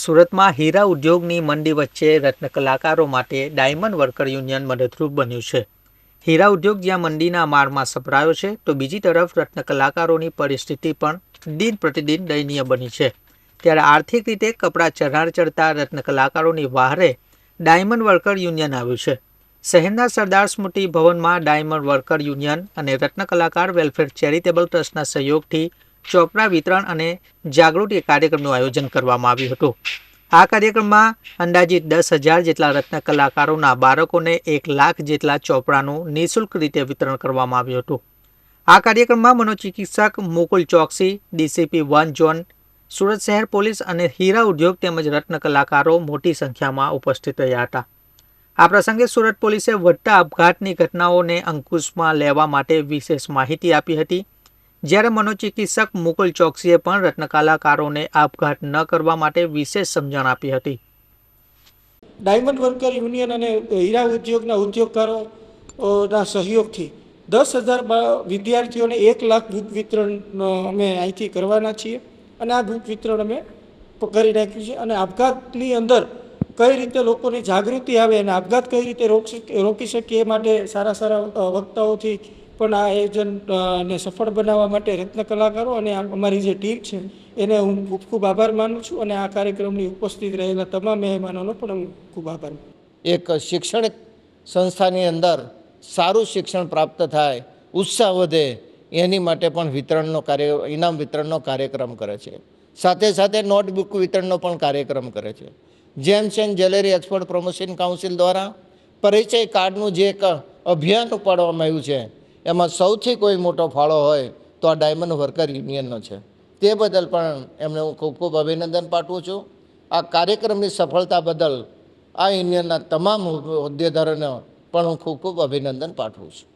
સુરતમાં હીરા ઉદ્યોગની મંદી વચ્ચે રત્ન કલાકારો માટે ડાયમંડ વર્કર યુનિયન મદદરૂપ બન્યું છે। હીરા ઉદ્યોગ જ્યાં મંદીના મારમાં સપરાયો છે, તો બીજી તરફ રત્ન કલાકારોની પરિસ્થિતિ પણ દિન પ્રતિદિન દયનીય બની છે। ત્યારે આર્થિક રીતે કપડા ચઢાણ ચડતા રત્ન કલાકારોની વહારે ડાયમંડ વર્કર યુનિયન આવ્યું છે। શહેરના સરદાર સ્મૃતિ ભવનમાં ડાયમંડ વર્કર યુનિયન અને રત્ન કલાકાર વેલફેર ચેરિટેબલ ટ્રસ્ટના સહયોગથી ચોપડા વિતરણ અને જાગૃતિ કાર્યક્રમનું આયોજન કરવામાં આવ્યું હતું। આ કાર્યક્રમમાં અંદાજિત 10,000 જેટલા રત્ન કલાકારોના બાળકોને 1 લાખ જેટલા ચોપડાનું નિઃશુલ્ક રીતે વિતરણ કરવામાં આવ્યું હતું। આ કાર્યક્રમમાં મનોચિકિત્સક મુકુલ ચોકસી, ડીસીપી 1 ઝોન, સુરત શહેર પોલીસ અને હીરા ઉદ્યોગ તેમજ રત્ન કલાકારો મોટી સંખ્યામાં ઉપસ્થિત રહ્યા હતા। આ પ્રસંગે સુરત પોલીસે વધતા આપઘાતની ઘટનાઓને અંકુશમાં લેવા માટે વિશેષ માહિતી આપી હતી, જ્યારે મનોચિકિત્સક મુકુલ ચોકસીએ પણ રત્ન કલાકારોને આપઘાત ન કરવા માટે વિશેષ સમજણ આપી હતી। ડાયમંડ વર્કર યુનિયન અને હીરા ઉદ્યોગના ઉદ્યોગકારોના સહયોગથી 10,000 વિદ્યાર્થીઓને 1 લાખ બુક વિતરણ અમે અહીંથી કરવાના છીએ અને આ બુક વિતરણ અમે કરી નાખ્યું છે। અને આપઘાતની અંદર કઈ રીતે લોકોની જાગૃતિ આવે અને આપઘાત કઈ રીતે રોકી શકીએ એ માટે સારા સારા વક્તાઓથી પણ આ આયોજનને સફળ બનાવવા માટે રત્ન કલાકારો અને અમારી જે ટીમ છે એને હું ખૂબ ખૂબ આભાર માનું છું અને આ કાર્યક્રમની ઉપસ્થિત રહેલા તમામ મહેમાનોનો પણ હું ખૂબ આભાર માનું છું। એક શૈક્ષણિક સંસ્થાની અંદર સારું શિક્ષણ પ્રાપ્ત થાય, ઉત્સાહ વધે, એની માટે પણ ઇનામ વિતરણનો કાર્યક્રમ કરે છે। સાથે સાથે નોટબુક વિતરણનો પણ કાર્યક્રમ કરે છે। Gems and jewellery export promotion council દ્વારા પરિચય કાર્ડનું જે એક અભિયાન ઉપાડવામાં આવ્યું છે, એમાં સૌથી કોઈ મોટો ફાળો હોય તો આ ડાયમંડ વર્કર યુનિયનનો છે। તે બદલ પણ એમને હું ખૂબ ખૂબ અભિનંદન પાઠવું છું। આ કાર્યક્રમની સફળતા બદલ આ યુનિયનના તમામ હોદ્દેદારોને પણ હું ખૂબ ખૂબ અભિનંદન પાઠવું છું।